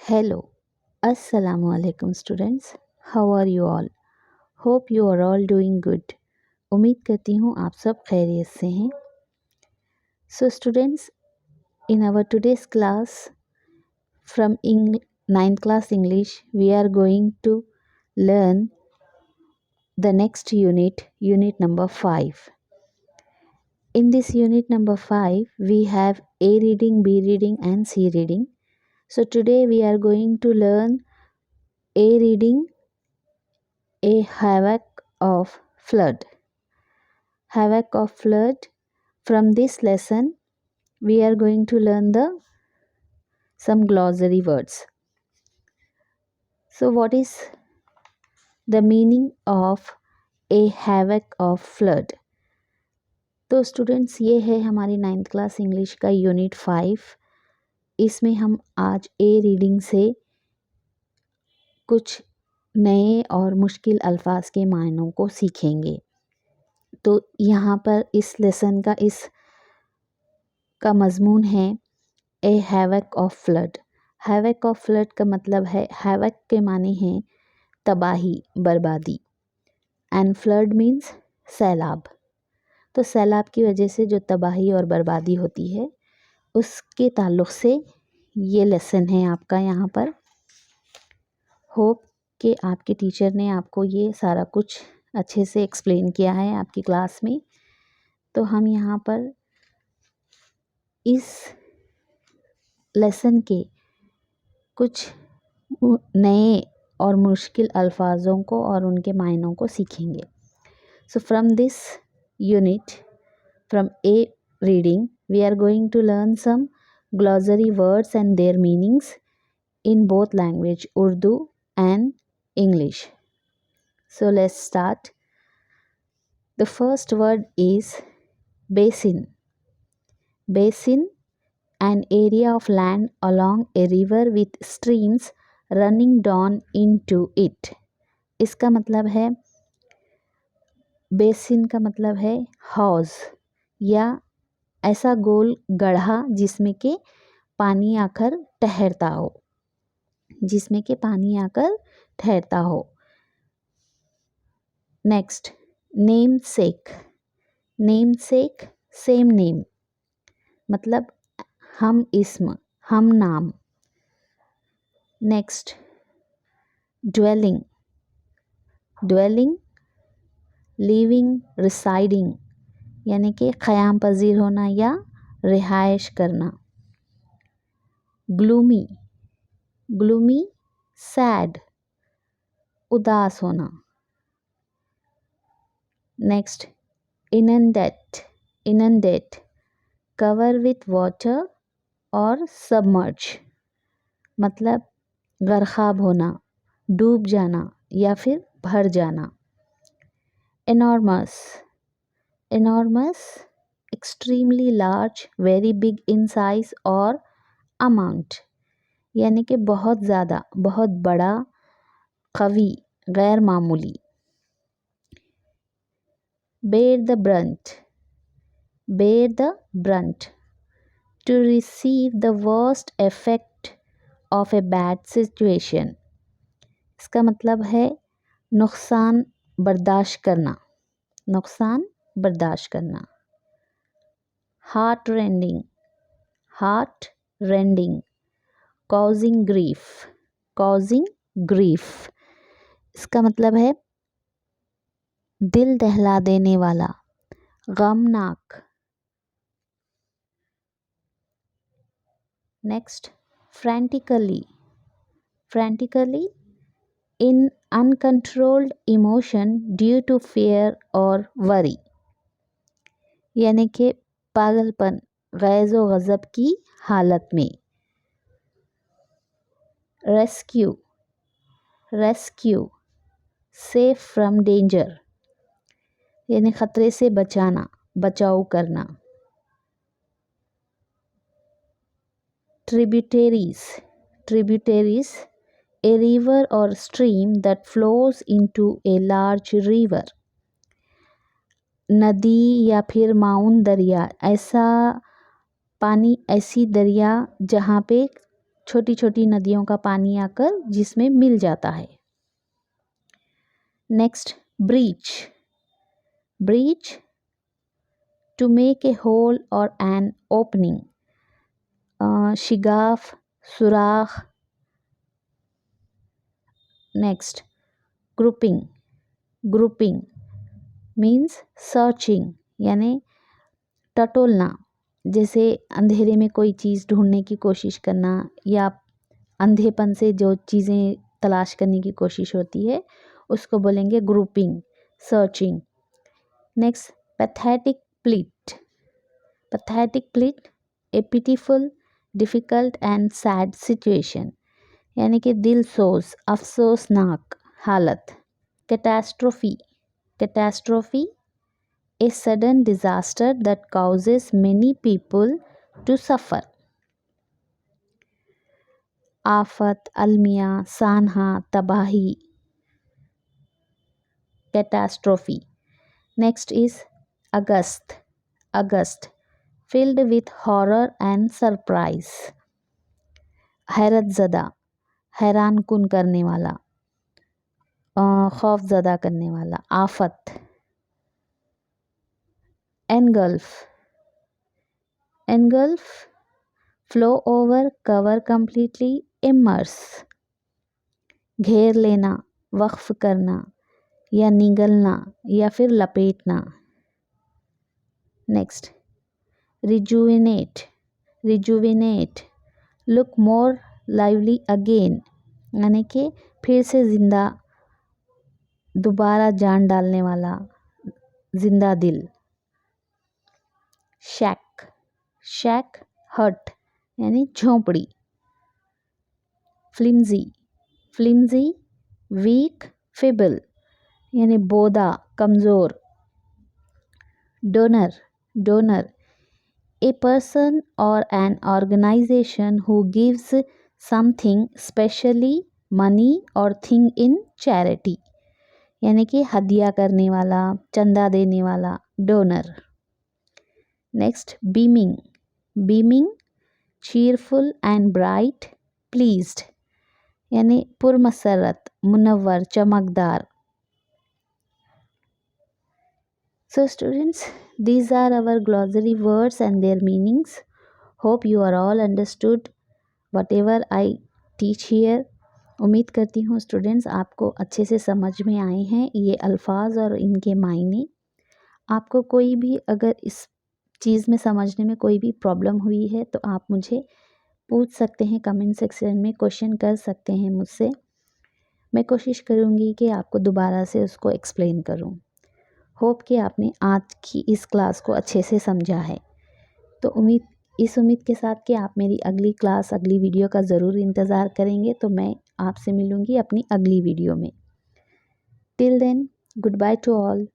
Hello, Assalamu alaikum students. How are you all? Hope you are all doing good. उम्मीद करती हूँ आप सब खैरियत से हैं. So students, in our today's class from 9th class English, we are going to learn the next unit, unit number 5. In this unit number 5, we have A reading, B reading and C reading. So today we are going to learn A reading, A havoc of flood. Havoc of flood. From this lesson, we are going to learn some glossary words. So, what is the meaning of a havoc of flood? तो students ये है हमारी 9th class English का unit 5. इसमें हम आज ए reading से कुछ नए और मुश्किल अल्फाज के मायनों को सीखेंगे. तो यहाँ पर इस लेसन का मज़मून है a havoc of flood. Havoc of flood का मतलब है, हैवक के माने हैं तबाही, बर्बादी, एंड फ्लड मीन्स सैलाब. तो सैलाब की वजह से जो तबाही और बर्बादी होती है उसके ताल्लुक़ से ये लेसन है आपका यहाँ पर. होप कि आपके टीचर ने आपको ये सारा कुछ अच्छे से एक्सप्लेन किया है आपकी क्लास में. तो हम यहाँ पर इस लेसन के कुछ नए और मुश्किल अल्फाजों को और उनके मायनों को सीखेंगे. So from this unit, from a reading, we are going to learn some glossary words and their meanings in both language, Urdu and English. So let's start. The first word is basin. Basin, an area of land along a river with streams running down into it. इसका मतलब है, basin का मतलब है हौज या ऐसा गोल गड्ढा जिसमें के पानी आकर ठहरता हो, जिसमें के पानी आकर ठहरता हो. नेक्स्ट, नेम सेक. नेम सेक, सेम नेम, मतलब हम इस्म, हम नाम. Next, dwelling. Dwelling, living, residing, यानी कि क़याम पजीर होना या रिहाइश करना. ग्लूमी. ग्लूमी, सैड, उदास होना. Next, inundate. Inundate, cover with water और सबमर्ज, मतलब गर्क़ाब होना, डूब जाना या फिर भर जाना. Enormous. Enormous, extremely large, very big in size और अमाउंट, यानी कि बहुत ज़्यादा, बहुत बड़ा, कवी, गैर मामूली. Bear the brunt. Bear the brunt, to receive the worst effect of a bad situation. इसका मतलब है नुकसान बर्दाश्त करना, नुकसान बर्दाश्त करना. Heart rending. Heart rending, causing grief. Causing grief, इसका मतलब है दिल दहला देने वाला, गमनाक. Next, frantically. Frantically, in uncontrolled emotion due to fear or worry, यानी कि पागलपन, गैज़ व गज़ब की हालत में. Rescue. Rescue, safe from danger, यानी ख़तरे से बचाना, बचाव करना. Tributaries. Tributaries, a river or stream that flows into a large river. नदी या फिर माउन दरिया, ऐसा पानी, ऐसी दरिया जहाँ पे छोटी छोटी नदियों का पानी आकर जिसमें मिल जाता है। Next breach, breach to make a hole और एन ओपनिंग, शिगाफ, सुराख। Next groping, groping means searching यानी टटोलना, जैसे अंधेरे में कोई चीज़ ढूंढने की कोशिश करना या अंधेपन से जो चीज़ें तलाश करने की कोशिश होती है उसको बोलेंगे grouping, searching. Next pathetic pleat, pathetic pleat A pitiful, difficult and sad situation यानी कि दिल सोज, अफसोसनाक हालत। Catastrophe, catastrophe a sudden disaster that causes many people to suffer. आफत, अलमिया, सानहा, तबाही, catastrophe. Next is August, August filled with horror and surprise, हैरत ज़दा, हैरान कुन करने वाला, खौफ ज़दा करने वाला, आफत। engulf, engulf flow over, cover completely, immerse घेर लेना, वक्फ करना या निगलना या फिर लपेटना। Next rejuvenate, rejuvenate look more lively again यानी कि फिर से ज़िंदा, दोबारा जान डालने वाला, जिंदा दिल। शैक, शैक हट यानी झोंपड़ी। फ्लिम्जी, फ्लिम्जी वीक, फिबल यानी बोदा, कमज़ोर। डोनर, डोनर ए पर्सन और an organization who gives something specially money और थिंग इन चैरिटी यानी कि हदिया करने वाला, चंदा देने वाला, donor. Next beaming, beaming cheerful and bright, pleased यानी पुरमसरत, मुनव्वर, चमकदार। So students, these are our glossary words and their meanings. Hope you are all understood whatever I teach here. उम्मीद करती हूँ स्टूडेंट्स आपको अच्छे से समझ में आए हैं ये अल्फाज और इनके मायने। आपको कोई भी अगर इस चीज़ में समझने में कोई भी प्रॉब्लम हुई है तो आप मुझे पूछ सकते हैं, कमेंट सेक्शन में क्वेश्चन कर सकते हैं मुझसे। मैं कोशिश करूँगी कि आपको दोबारा से उसको एक्सप्लेन करूँ। होप कि आपने आज की इस क्लास को अच्छे से समझा है। तो इस उम्मीद के साथ कि आप मेरी अगली क्लास, अगली वीडियो का ज़रूर इंतज़ार करेंगे। तो मैं आपसे मिलूँगी अपनी अगली वीडियो में। Till then, goodbye to all.